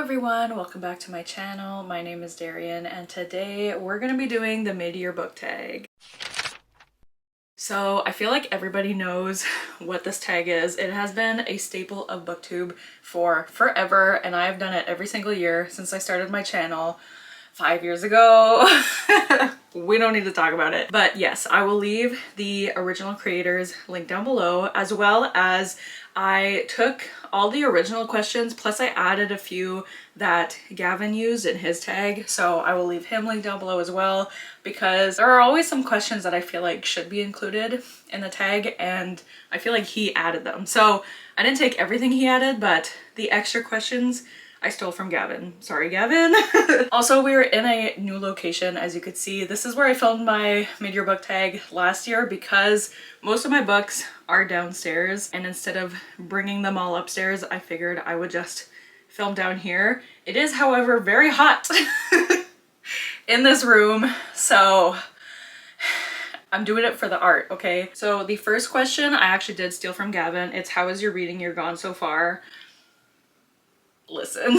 everyone, welcome back to my channel. My name is Darian and today we're gonna be doing the mid-year book tag. So I feel like everybody knows what this tag is. It has been a staple of booktube for forever and I have done it every single year since I started my channel 5 years ago. We don't need to talk about it. But yes, I will leave the original creators link down below, as well as I took all the original questions plus I added a few that Gavin used in his tag. So I will leave him linked down below as well, because there are always some questions that I feel like should be included in the tag and I feel like he added them. So I didn't take everything he added, but the extra questions I stole from Gavin. Sorry, Gavin. Also, we're in a new location, as you could see. This is where I filmed my mid-year book tag last year because most of my books are downstairs, and instead of bringing them all upstairs, I figured I would just film down here. It is, however, very hot in this room, so I'm doing it for the art, okay? So the first question I actually did steal from Gavin. It's, how is your reading year gone so far? Listen.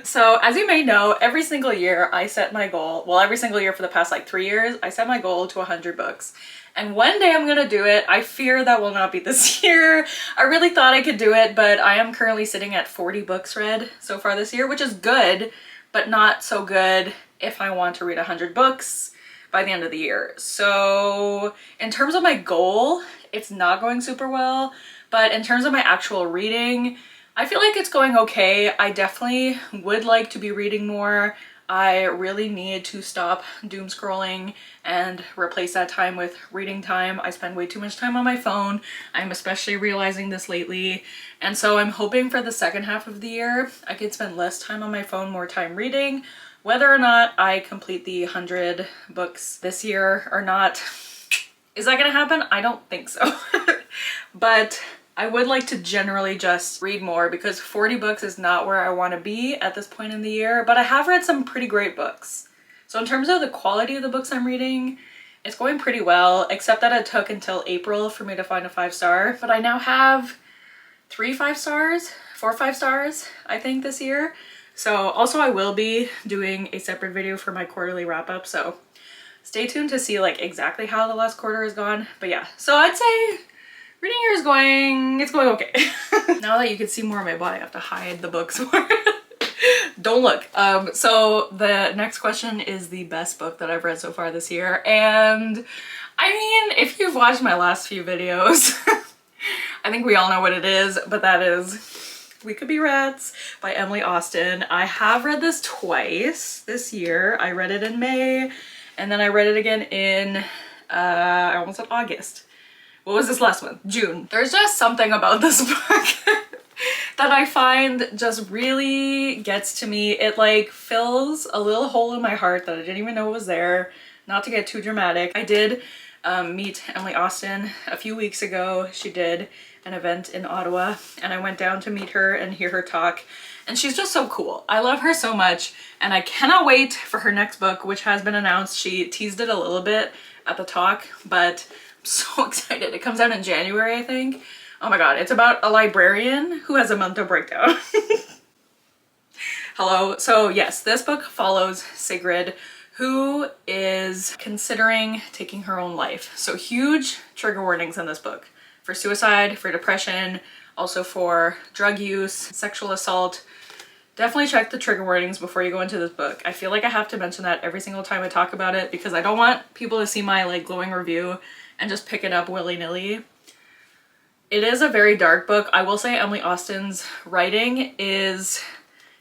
So as you may know, every single year I set my goal, well, every single year for the past like 3 years, I set my goal to 100 books. And one day I'm gonna do it. I fear that will not be this year. I really thought I could do it, but I am currently sitting at 40 books read so far this year, which is good, but not so good if I want to read 100 books by the end of the year. So in terms of my goal, it's not going super well, but in terms of my actual reading, I feel like it's going okay. I definitely would like to be reading more. I really need to stop doom scrolling and replace that time with reading time. I spend way too much time on my phone. I'm especially realizing this lately. And so I'm hoping for the second half of the year, I could spend less time on my phone, more time reading. Whether or not I complete the 100 books this year or not, is that gonna happen? I don't think so. But I would like to generally just read more because 40 books is not where I want to be at this point in the year, but I have read some pretty great books. So in terms of the quality of the books I'm reading, it's going pretty well, except that it took until April for me to find a 5-star, but I now have 4 5-stars, I think, this year. So also I will be doing a separate video for my quarterly wrap-up, so stay tuned to see like exactly how the last quarter has gone. But yeah, so I'd say reading here is going okay. Now that you can see more of my body, I have to hide the books more. Don't look. So the next question is the best book that I've read so far this year. And I mean, if you've watched my last few videos, I think we all know what it is, but that is We Could Be Rats by Emily Austen. I have read this twice this year. I read it in May, and then I read it again in, I almost said August. What was this last one? June. There's just something about this book that I find just really gets to me. It like fills a little hole in my heart that I didn't even know was there. Not to get too dramatic. I did meet Emily Austen a few weeks ago. She did an event in Ottawa and I went down to meet her and hear her talk. And she's just so cool. I love her so much and I cannot wait for her next book, which has been announced. She teased it a little bit at the talk, but I'm so excited. It comes out in January, I think. Oh my god, it's about a librarian who has a mental breakdown. Hello. So yes, this book follows Sigrid, who is considering taking her own life. So huge trigger warnings in this book for suicide, for depression, also for drug use, sexual assault. Definitely check the trigger warnings before you go into this book. I feel like I have to mention that every single time I talk about it because I don't want people to see my like glowing review and just pick it up willy-nilly. It is a very dark book. I will say Emily Austen's writing is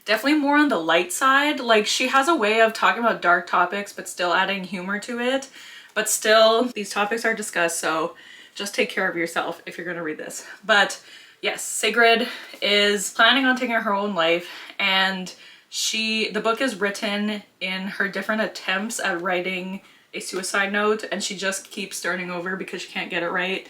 definitely more on the light side. Like, she has a way of talking about dark topics but still adding humor to it. But still, these topics are discussed, so just take care of yourself if you're gonna read this. But yes, Sigrid is planning on taking her own life, and the book is written in her different attempts at writing a suicide note, and she just keeps starting over because she can't get it right.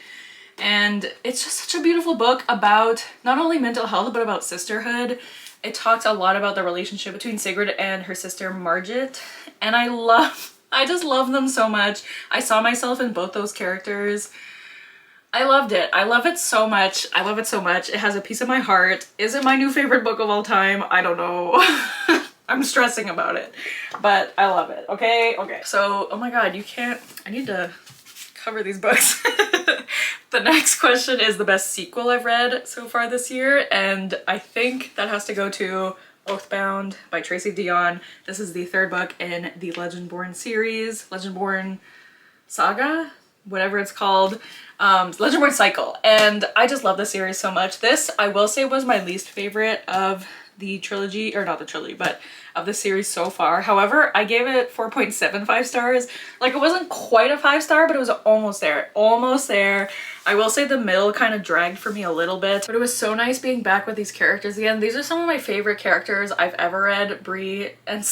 And it's just such a beautiful book about not only mental health but about sisterhood. It talks a lot about the relationship between Sigrid and her sister Margit, and I just love them so much. I saw myself in both those characters. I loved it. I love it so much. I love it so much. It has a piece of my heart. Is it my new favorite book of all time? I don't know. I'm stressing about it, but I love it. Okay, okay. So, oh my god, you can't, I need to cover these books. The next question is the best sequel I've read so far this year, and I think that has to go to Oathbound by Tracy Deonn. This is the third book in the Legendborn series, Legendborn Saga, whatever it's called, Legendborn Cycle, and I just love the series so much. This, I will say, was my least favorite of the trilogy, or not the trilogy, but of the series so far. However, I gave it 4.75 stars. Like, it wasn't quite a 5-star, but it was almost there, almost there. I will say the middle kind of dragged for me a little bit, but it was so nice being back with these characters again. These are some of my favorite characters I've ever read, Bree and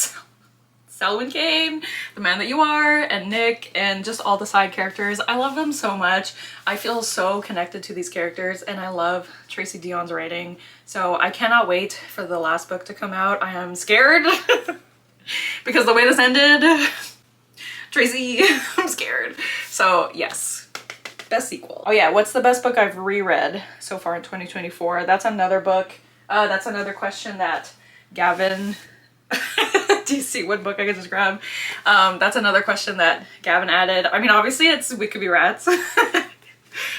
Selwyn Kane, The Man That You Are, and Nick, and just all the side characters. I love them so much. I feel so connected to these characters, and I love Tracy Deonn's writing. So I cannot wait for the last book to come out. I am scared because the way this ended, Tracy, I'm scared. So yes, best sequel. Oh yeah, what's the best book I've reread so far in 2024? That's another book. That's another question that Gavin, do you see what book I could just grab? That's another question that Gavin added. I mean, obviously it's We Could Be Rats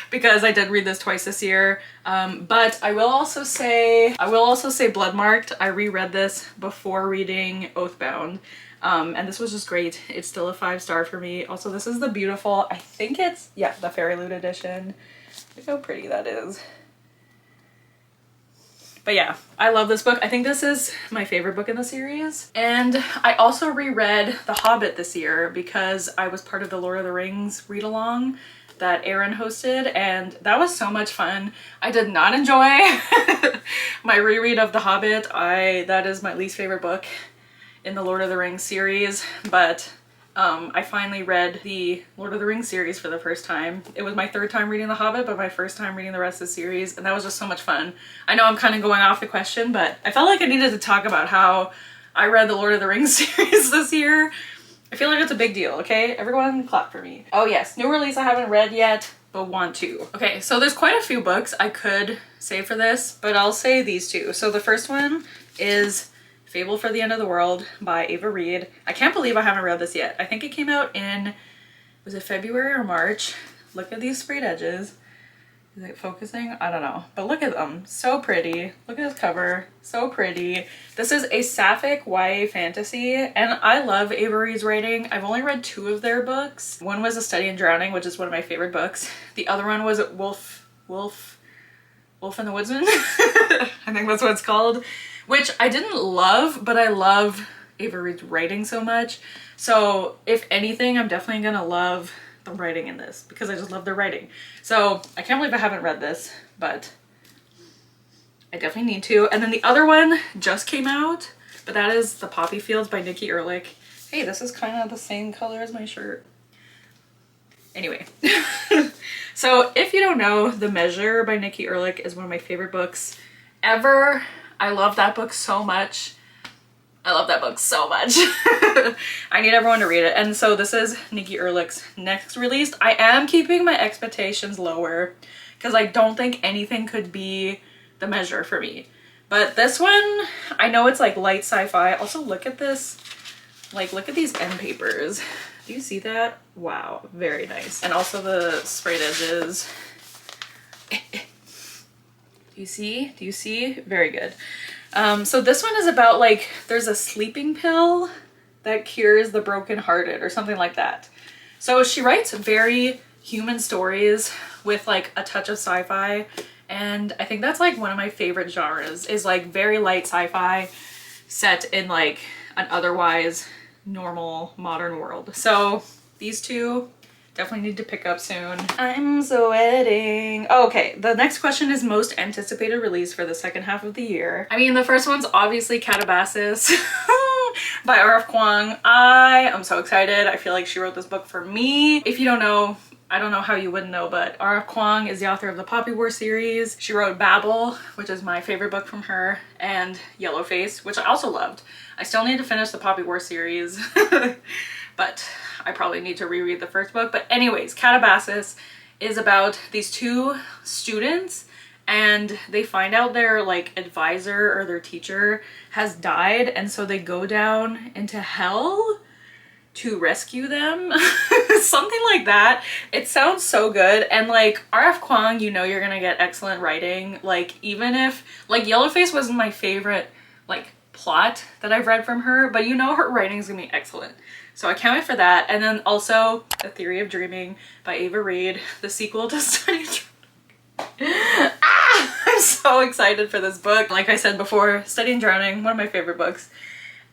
because I did read this twice this year. But I will also say Bloodmarked. I reread this before reading Oathbound. And this was just great. It's still a 5-star for me. Also, this is the beautiful, I think it's, yeah, the Fairy Loot edition. Look how pretty that is. But yeah, I love this book. I think this is my favorite book in the series. And I also reread The Hobbit this year because I was part of the Lord of the Rings read-along that Aaron hosted, and that was so much fun. I did not enjoy my reread of The Hobbit. That is my least favorite book in the Lord of the Rings series, but I finally read the Lord of the Rings series for the first time. It was my third time reading The Hobbit, but my first time reading the rest of the series, and that was just so much fun. I know I'm kind of going off the question, but I felt like I needed to talk about how I read the Lord of the Rings series this year. I feel like it's a big deal, okay? Everyone clap for me. Oh yes, new release I haven't read yet, but want to. Okay, so there's quite a few books I could say for this, but I'll say these two. So the first one is Fable for the End of the World by Ava Reed. I can't believe I haven't read this yet. I think it came out in, was it February or March? Look at these sprayed edges. Is it focusing? I don't know. But look at them. So pretty. Look at this cover. So pretty. This is a sapphic YA fantasy, and I love Ava Reed's writing. I've only read 2 of their books. One was A Study in Drowning, which is one of my favorite books. The other one was Wolf and the Woodsman? I think that's what it's called. Which I didn't love, but I love Ava Reed's writing so much. So if anything, I'm definitely gonna love the writing in this because I just love their writing. So I can't believe I haven't read this, but I definitely need to. And then the other one just came out, but that is The Poppy Fields by Nikki Erlich. Hey, this is kind of the same color as my shirt. Anyway, so if you don't know, The Measure by Nikki Erlich is one of my favorite books ever. I love that book so much. I love that book so much. I need everyone to read it. And so this is Nikki Erlich's next release. I am keeping my expectations lower because I don't think anything could be The Measure for me. But this one, I know it's like light sci-fi. Also, look at this. Like, look at these end papers. Do you see that? Wow, very nice. And also the sprayed edges. Do you see? Do you see? Very good. So this one is about, like, there's a sleeping pill that cures the brokenhearted or something like that. So she writes very human stories with like a touch of sci-fi, and I think that's like one of my favorite genres, is like very light sci-fi set in like an otherwise normal modern world. So these two definitely need to pick up soon. I'm sweating. Oh, okay, the next question is most anticipated release for the second half of the year. I mean, the first one's obviously Calabasas by R.F. Kuang. I am so excited. I feel like she wrote this book for me. If you don't know, I don't know how you wouldn't know, but R.F. Kuang is the author of the Poppy War series. She wrote Babel, which is my favorite book from her, and Yellowface, which I also loved. I still need to finish the Poppy War series, but I probably need to reread the first book. But anyways, Calabasas is about these two students, and they find out their like advisor or their teacher has died, and so they go down into hell to rescue them. Something like that. It sounds so good. And like R.F. Kuang, you know you're gonna get excellent writing. Like even if like Yellowface wasn't my favorite like plot that I've read from her, but you know her writing is gonna be excellent. So I can't wait for that. And then also The Theory of Dreaming by Ava Reid, the sequel to Study of Drowning. I'm so excited for this book. Like I said before, Study of Drowning, one of my favorite books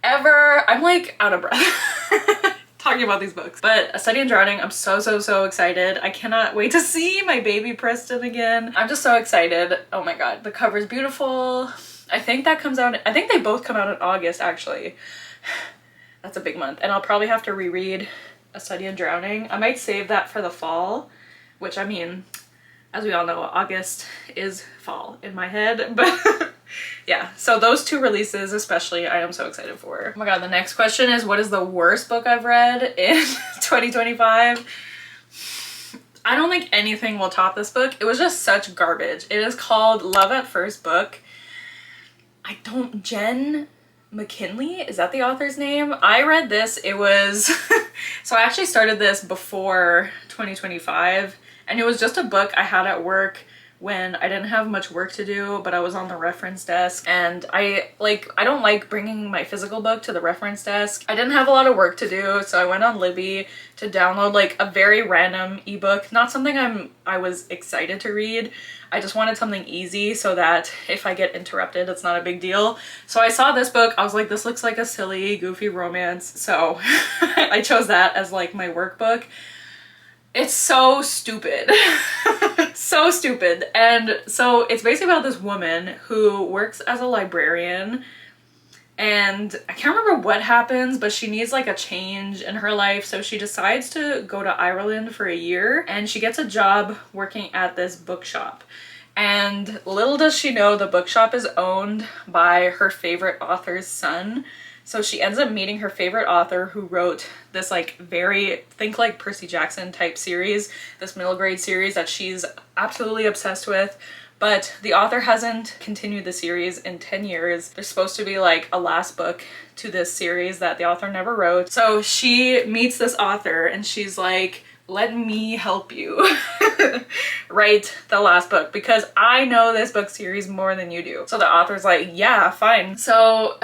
ever. I'm like out of breath talking about these books. But A Study in Drowning, I'm so excited. I cannot wait to see my baby Preston again. I'm just so excited. Oh my god, the cover's beautiful. I think that comes out, I think they both come out in August actually. That's a big month. And I'll probably have to reread A Study in Drowning. I might save that for the fall, which I mean, as we all know, August is fall in my head, but yeah, so those two releases especially I am so excited for. Oh my god, the next question is, what is the worst book I've read in 2025? I don't think anything will top this book. It was just such garbage. It is called Love at First Book. Jen McKinley, is that the author's name? I read this, it was, so I actually started this before 2025, and it was just a book I had at work when I didn't have much work to do, but I was on the reference desk, and I don't like bringing my physical book to the reference desk. I didn't have a lot of work to do, so I went on Libby to download like a very random ebook, not something I was excited to read. I just wanted something easy so that if I get interrupted, it's not a big deal. So I saw this book, I was like, this looks like a silly, goofy romance, so I chose that as like my workbook. It's so stupid. So stupid. And so it's basically about this woman who works as a librarian, and I can't remember what happens, but she needs like a change in her life, so she decides to go to Ireland for a year, and she gets a job working at this bookshop. And little does she know, the bookshop is owned by her favorite author's son. So she ends up meeting her favorite author who wrote this like very, think like Percy Jackson type series, this middle grade series that she's absolutely obsessed with. But the author hasn't continued the series in 10 years. There's supposed to be like a last book to this series that the author never wrote. So she meets this author and she's like, let me help you write the last book because I know this book series more than you do. So the author's like, yeah, fine. So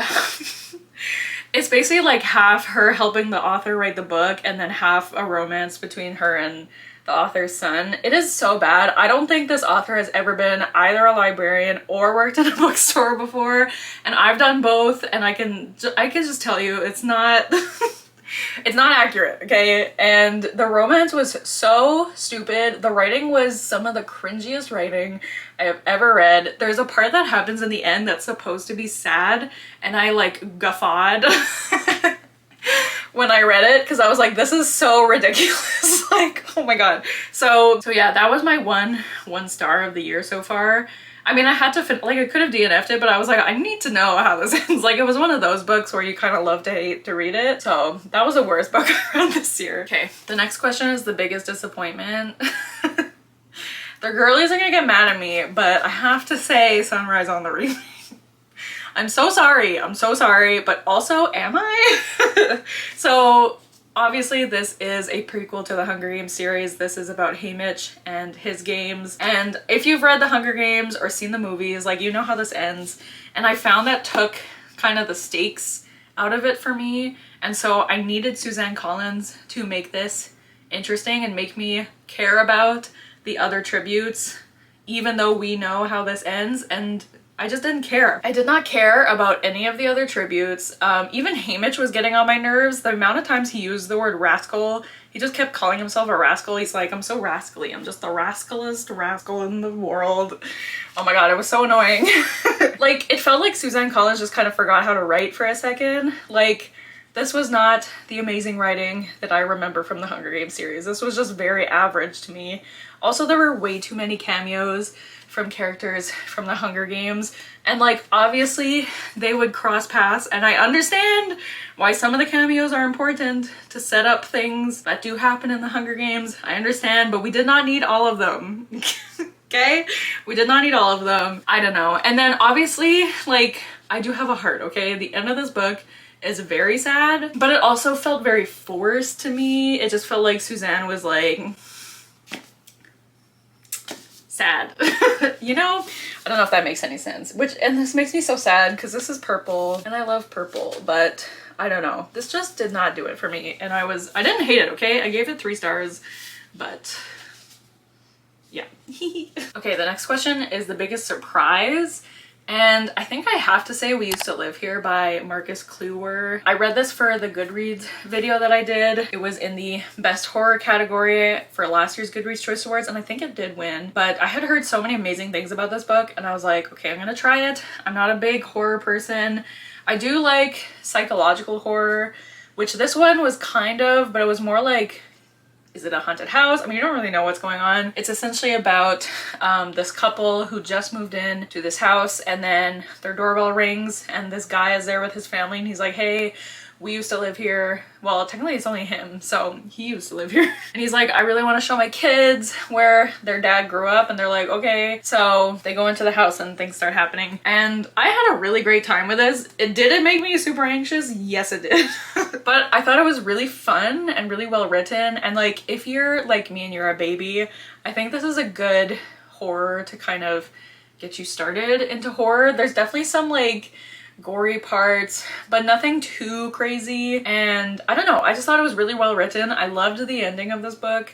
it's basically like half her helping the author write the book and then half a romance between her and the author's son. It is so bad. I don't think this author has ever been either a librarian or worked in a bookstore before, and I've done both, and I can just tell you it's not it's not accurate, okay? And the romance was so stupid. The writing was some of the cringiest writing I have ever read. There's a part that happens in the end that's supposed to be sad, and I like guffawed when I read it because I was like, this is so ridiculous. Like, oh my god. So yeah, that was my one star of the year so far. I mean, I had to like, I could have DNF'd it, but I was like, I need to know how this ends. Like, it was one of those books where you kind of love to hate to read it. So that was the worst book I read this year. Okay, the next question is the biggest disappointment. The girlies are gonna get mad at me, but I have to say Sunrise on the Remake. I'm so sorry, but also, am I? So obviously this is a prequel to the Hunger Games series. This is about Haymitch and his games. And if you've read the Hunger Games or seen the movies, like, you know how this ends. And I found that took kind of the stakes out of it for me. And so I needed Suzanne Collins to make this interesting and make me care about the other tributes, even though we know how this ends. And I just didn't care. I did not care about any of the other tributes. Even Haymitch was getting on my nerves. The amount of times he used the word rascal, he just kept calling himself a rascal. He's like, I'm so rascally. I'm just the rascalest rascal in the world. Oh my god, it was so annoying. Like, it felt like Suzanne Collins just kind of forgot how to write for a second. Like, this was not the amazing writing that I remember from the Hunger Games series. This was just very average to me. Also, there were way too many cameos from characters from the Hunger Games. And like, obviously they would cross paths, and I understand why some of the cameos are important to set up things that do happen in the Hunger Games. I understand, but we did not need all of them. Okay? We did not need all of them. I don't know. And then obviously, like, I do have a heart, okay? The end of this book is very sad, but it also felt very forced to me. It just felt like Suzanne was like sad. You know? I don't know if that makes any sense. And this makes me so sad because this is purple and I love purple, but I don't know. This just did not do it for me. And I didn't hate it, okay? I gave it 3 stars, but yeah. Okay, the next question is the biggest surprise. And I think I have to say We Used to Live Here by Marcus Kluwer. I read this for the Goodreads video that I did. It was in the best horror category for last year's Goodreads Choice Awards, and I think it did win. But I had heard so many amazing things about this book, and I was like, okay, I'm gonna try it. I'm not a big horror person. I do like psychological horror, which this one was kind of, but it was more like, is it a haunted house? I mean, you don't really know what's going on. It's essentially about this couple who just moved in to this house, and then their doorbell rings and this guy is there with his family, and he's like, hey, we used to live here. Well, technically it's only him, so he used to live here. And he's like, I really want to show my kids where their dad grew up, and they're like, okay. So they go into the house and things start happening. And I had a really great time with this. Did it make me super anxious? Yes, it did. But I thought it was really fun and really well written. And like, if you're like me and you're a baby, I think this is a good horror to kind of get you started into horror. There's definitely some like gory parts, but nothing too crazy. And I don't know, I just thought it was really well written. I loved the ending of this book.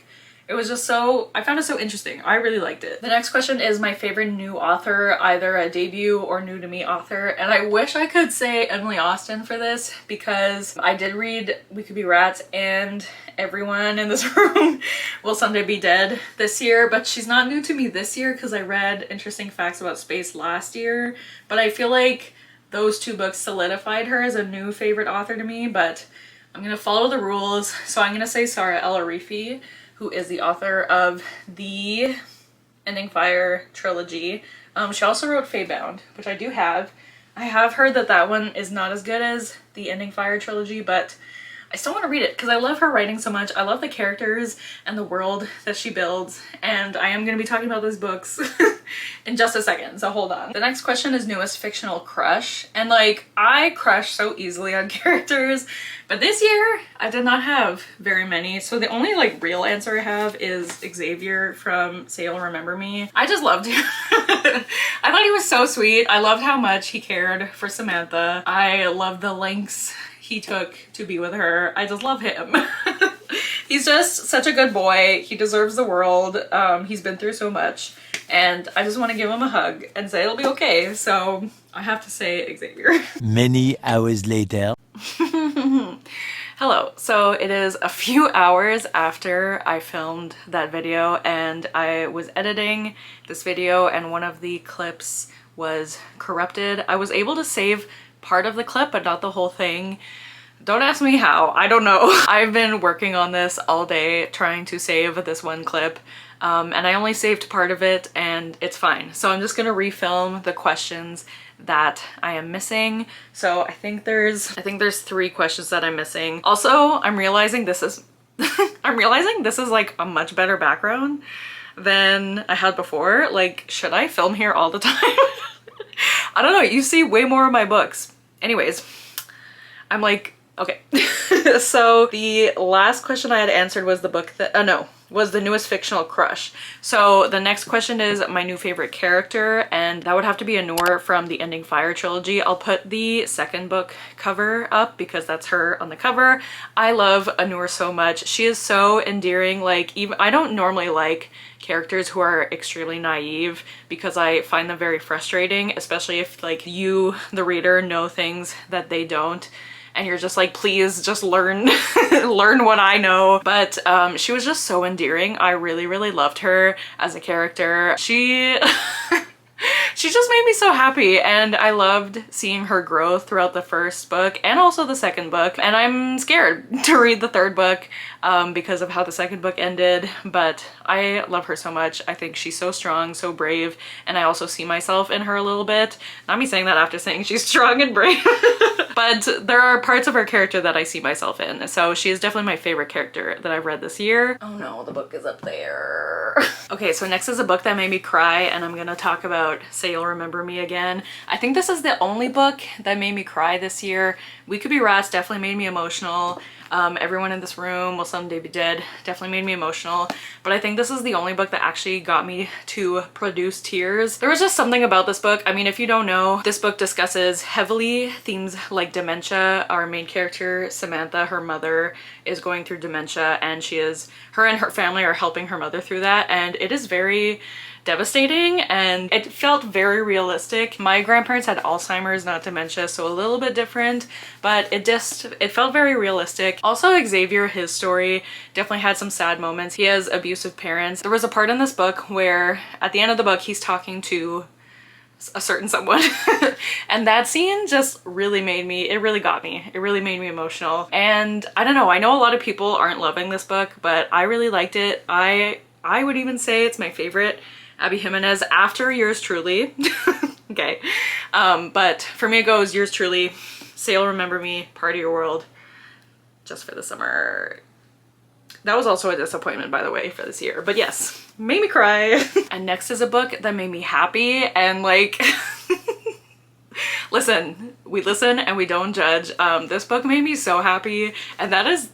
It was just I found it so interesting. I really liked it. The next question is my favorite new author, either a debut or new to me author. And I wish I could say Emily Austen for this, because I did read We Could Be Rats and Everyone in This Room Will Someday Be Dead this year, but she's not new to me this year because I read Interesting Facts About Space last year. But I feel like those 2 books solidified her as a new favorite author to me, but I'm gonna follow the rules. So I'm gonna say Sarah El Arifi, who is the author of the Ending Fire trilogy. She also wrote Faybound, which I do have. I have heard that that one is not as good as the Ending Fire trilogy, but I still want to read it because I love her writing so much. I love the characters and the world that she builds, and I am going to be talking about those books in just a second, so hold on. The next question is newest fictional crush, and like, I crush so easily on characters, but this year I did not have very many, so the only like real answer I have is Xavier from Say You'll Remember Me. I just loved him. I thought he was so sweet. I loved how much he cared for Samantha. I loved the lengths he took to be with her. I just love him. He's just such a good boy. He deserves the world. He's been through so much, and I just want to give him a hug and say it'll be okay. So I have to say Xavier. Many hours later. Hello. So it is a few hours after I filmed that video, and I was editing this video, and one of the clips was corrupted. I was able to save part of the clip, but not the whole thing. Don't ask me how. I don't know. I've been working on this all day trying to save this one clip, and I only saved part of it, and it's fine. So I'm just gonna refilm the questions that I am missing. So I think there's 3 questions that I'm missing. Also, I'm realizing this is like a much better background than I had before. Like, should I film here all the time? I don't know, you see way more of my books. Anyways, I'm like, okay. So the last question I had answered was the book that, was the newest fictional crush. So the next question is my new favorite character, and that would have to be Anur from the Ending Fire trilogy. I'll put the second book cover up because that's her on the cover. I love Anur so much. She is so endearing. Like, even I don't normally like characters who are extremely naive because I find them very frustrating, especially if like you, the reader, know things that they don't. And you're just like, please just learn learn what I know. But she was just so endearing. I really, really loved her as a character. She She just made me so happy, and I loved seeing her growth throughout the first book and also the second book. And I'm scared to read the third book because of how the second book ended, but I love her so much. I think she's so strong, so brave, and I also see myself in her a little bit. Not me saying that after saying she's strong and brave, but there are parts of her character that I see myself in. So she is definitely my favorite character that I've read this year. Oh no, the book is up there. Okay, so next is a book that made me cry, and I'm gonna talk about Say You'll Remember Me Again. I think this is the only book that made me cry this year. We Could Be Rats definitely made me emotional. Everyone in This Room Will Someday Be Dead definitely made me emotional, but I think this is the only book that actually got me to produce tears. There was just something about this book. I mean, if you don't know, this book discusses heavily themes like dementia. Our main character, Samantha, her mother is going through dementia, and her and her family are helping her mother through that, and it is very devastating, and it felt very realistic. My grandparents had Alzheimer's, not dementia, so a little bit different, but it felt very realistic. Also, Xavier, his story definitely had some sad moments. He has abusive parents. There was a part in this book where at the end of the book he's talking to a certain someone and that scene just really got me. It really made me emotional, and I don't know, I know a lot of people aren't loving this book, but I really liked it. I would even say it's my favorite Abby Jimenez after Yours Truly. Okay, but for me it goes Yours Truly, Say You'll Remember Me, Part of Your World, Just for the Summer. That was also a disappointment, by the way, for this year, but yes, made me cry. And next is a book that made me happy, and like listen, we listen and we don't judge. This book made me so happy, and that is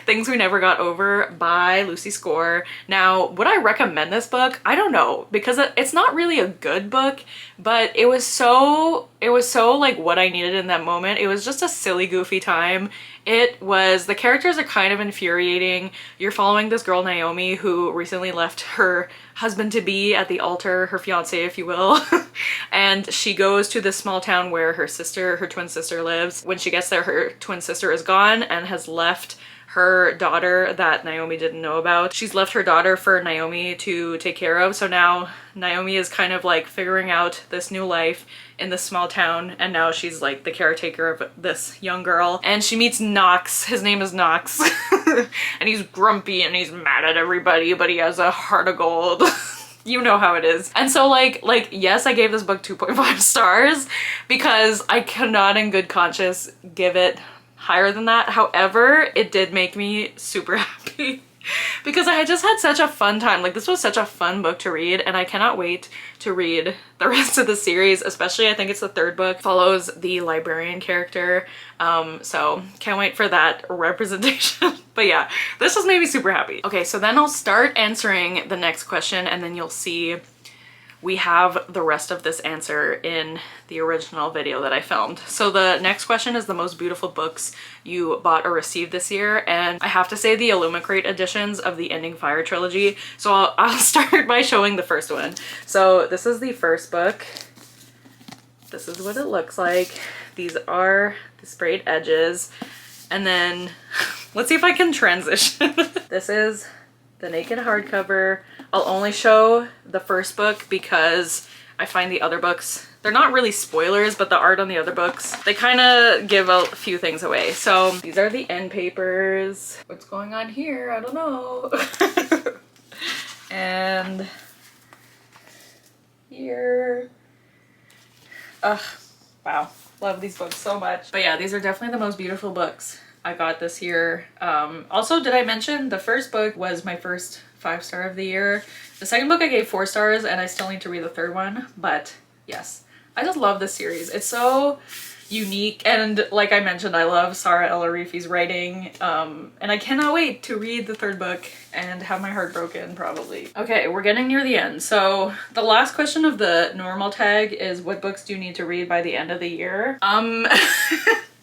Things We Never Got Over by Lucy Score. Now, would I recommend this book? I don't know, because it's not really a good book, but it was so like what I needed in that moment. It was just a silly, goofy time. The characters are kind of infuriating. You're following this girl, Naomi, who recently left her husband-to-be at the altar, her fiance, if you will. And she goes to this small town where her twin sister lives. When she gets there, her twin sister is gone and has left her daughter that Naomi didn't know about. She's left her daughter for Naomi to take care of. So now Naomi is kind of like figuring out this new life in this small town, and now she's like the caretaker of this young girl. And she meets Knox. His name is Knox. And he's grumpy and he's mad at everybody, but he has a heart of gold. You know how it is. And so like yes, I gave this book 2.5 stars because I cannot in good conscience give it higher than that. However, it did make me super happy because I had just had such a fun time. Like, this was such a fun book to read, and I cannot wait to read the rest of the series, especially I think it's the third book, follows the librarian character. So can't wait for that representation. But yeah, this just made me super happy. Okay, so then I'll start answering the next question, and then you'll see we have the rest of this answer in the original video that I filmed. So the next question is the most beautiful books you bought or received this year, and I have to say the Illumicrate editions of the Ending Fire trilogy. So I'll start by showing the first one. So this is the first book. This is what it looks like. These are the sprayed edges, and then let's see if I can transition. This is the naked hardcover. I'll only show the first book because I find the other books, they're not really spoilers, but the art on the other books, they kind of give a few things away. So these are the end papers. What's going on here? I don't know. And here. Ugh, wow. Love these books so much. But yeah, these are definitely the most beautiful books I got this year. Also, did I mention the first book was my first 5-star of the year? The second book I gave 4 stars, and I still need to read the third one, but yes, I just love this series. It's so unique, and like I mentioned, I love Sarah El Arifi's writing, and I cannot wait to read the third book and have my heart broken, probably. Okay, we're getting near the end. So the last question of the normal tag is, what books do you need to read by the end of the year?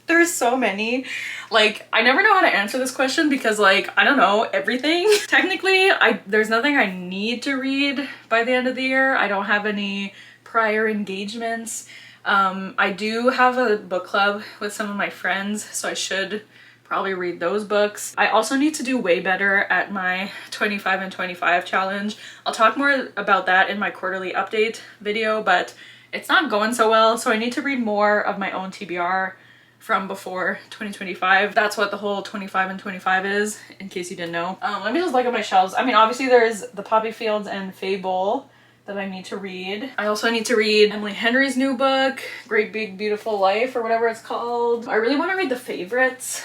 There's so many. Like, I never know how to answer this question because, like, I don't know, everything. Technically, there's nothing I need to read by the end of the year. I don't have any prior engagements. I do have a book club with some of my friends, so I should probably read those books. I also need to do way better at my 25 and 25 challenge. I'll talk more about that in my quarterly update video, but it's not going so well, so I need to read more of my own TBR from before 2025. That's what the whole 25 and 25 is, in case you didn't know. Let me just look at my shelves. I mean, obviously there's The Poppy Fields and Fable that I need to read. I also need to read Emily Henry's new book, Great Big Beautiful Life, or whatever it's called. I really want to read The Favorites.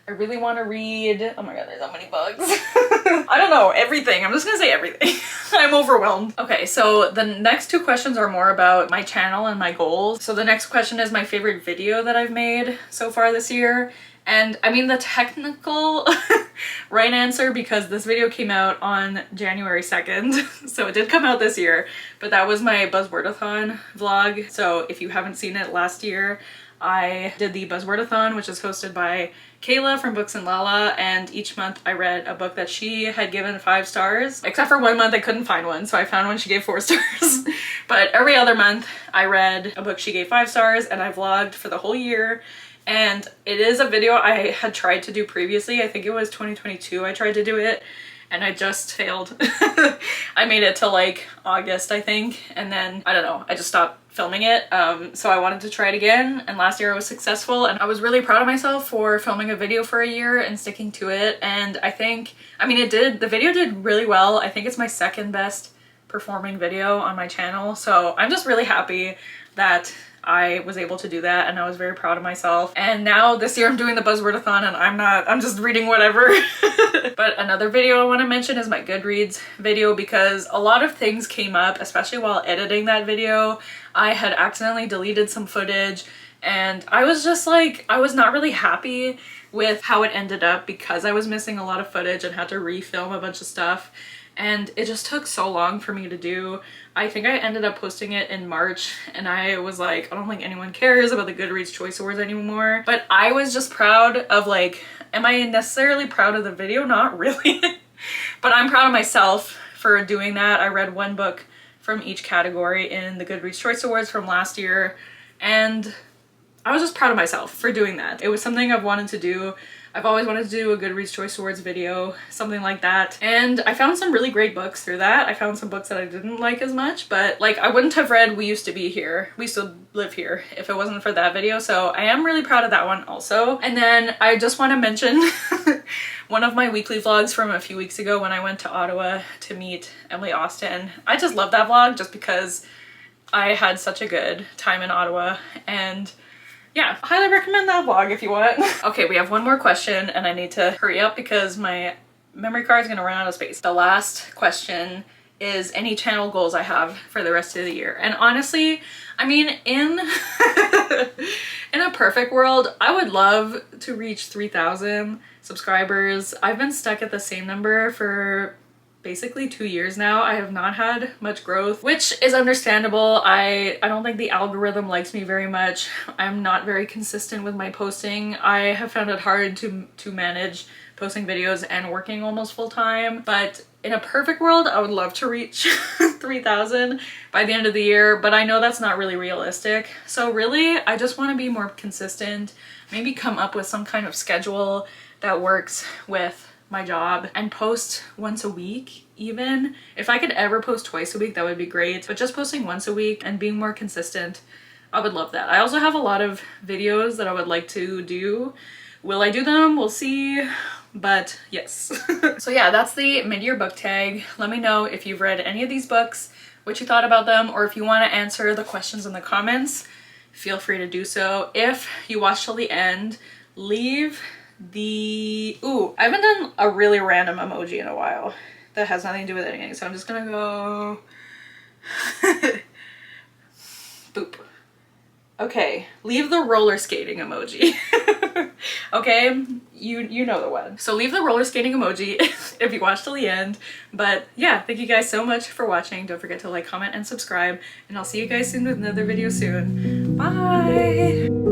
I really want to read, oh my god, there's so many books. I don't know, everything. I'm just gonna say everything. I'm overwhelmed. Okay, so the next two questions are more about my channel and my goals. So the next question is my favorite video that I've made so far this year. And I mean the technical right answer, because this video came out on January 2nd. So it did come out this year, but that was my Buzzwordathon vlog. So if you haven't seen it, last year I did the Buzzwordathon, which is hosted by Kayla from Books and Lala, and each month I read a book that she had given 5 stars. Except for one month I couldn't find one, so I found one she gave 4 stars. But every other month I read a book she gave 5 stars, and I vlogged for the whole year. And it is a video I had tried to do previously. I think it was 2022 I tried to do it, and I just failed. I made it to like August, I think, and then I don't know, I just stopped filming it. So I wanted to try it again, and last year I was successful, and I was really proud of myself for filming a video for a year and sticking to it. And I think, I mean, the video did really well. I think it's my second best performing video on my channel, so I'm just really happy that I was able to do that, and I was very proud of myself. And now this year I'm doing the Buzzwordathon, and I'm just reading whatever. But another video I want to mention is my Goodreads video, because a lot of things came up, especially while editing that video. I had accidentally deleted some footage, and I was just like, I was not really happy with how it ended up, because I was missing a lot of footage and had to refilm a bunch of stuff. And it just took so long for me to do. I think I ended up posting it in March, and I was like, I don't think anyone cares about the Goodreads Choice Awards anymore. But I was just proud of, like, am I necessarily proud of the video? Not really. But I'm proud of myself for doing that. I read 1 book from each category in the Goodreads Choice Awards from last year, and I was just proud of myself for doing that. It was something I've wanted to do. I've always wanted to do a Goodreads Choice Awards video, something like that. And I found some really great books through that. I found some books that I didn't like as much, but like I wouldn't have read We Used to Be Here, We Still Live Here, if it wasn't for that video. So I am really proud of that one also. And then I just want to mention one of my weekly vlogs from a few weeks ago when I went to Ottawa to meet Emily Austin. I just love that vlog just because I had such a good time in Ottawa, and yeah, highly recommend that vlog if you want. Okay, we have one more question, and I need to hurry up because my memory card is gonna run out of space. The last question is any channel goals I have for the rest of the year. And honestly, I mean, in in a perfect world, I would love to reach 3,000 subscribers. I've been stuck at the same number for basically 2 years now. I have not had much growth, which is understandable. I don't think the algorithm likes me very much. I'm not very consistent with my posting. I have found it hard to manage posting videos and working almost full time. But in a perfect world, I would love to reach 3,000 by the end of the year, but I know that's not really realistic. So really, I just want to be more consistent, maybe come up with some kind of schedule that works with my job, and post once a week even. If I could ever post twice a week, that would be great, but just posting once a week and being more consistent, I would love that. I also have a lot of videos that I would like to do. Will I do them? We'll see, but yes. So yeah, that's the mid-year book tag. Let me know if you've read any of these books, what you thought about them, or if you want to answer the questions in the comments, feel free to do so. If you watched till the end, leave ooh, I haven't done a really random emoji in a while that has nothing to do with anything, so I'm just gonna go boop. Okay, leave the roller skating emoji. Okay, you know the one. So leave the roller skating emoji if you watched till the end. But yeah, thank you guys so much for watching. Don't forget to like, comment, and subscribe, and I'll see you guys soon with another video soon. Bye!